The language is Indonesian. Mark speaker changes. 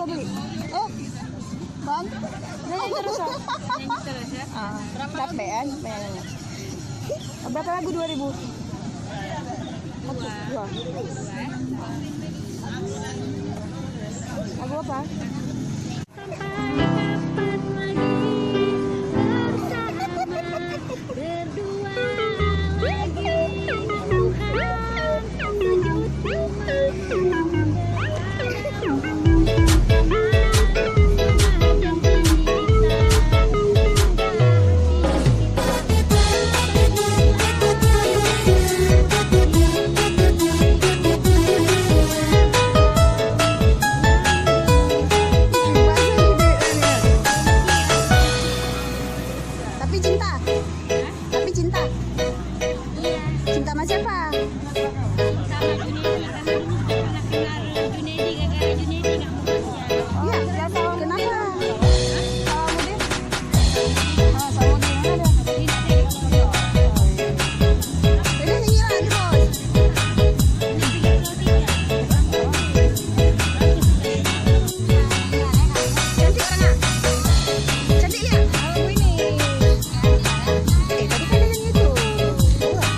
Speaker 1: beli? Oh, bang, nyanyi terus ya?
Speaker 2: Nyanyi terus ya.
Speaker 1: Capean, penyanyi. Berapa lagu 2000? Dua. Lagu apa? Tapi cinta. Cinta sama siapa?
Speaker 2: Sama Junedi, karena kenal Junedi, gara-gara Junedi nggak mau kerja.
Speaker 1: Oh, iya, kenapa? Sama dia ada. Ini nyanyi lagi, Bos. Cantik orang nggak? Cantik ya? Lagu ini. Tadi kan ada yang itu. Pada orang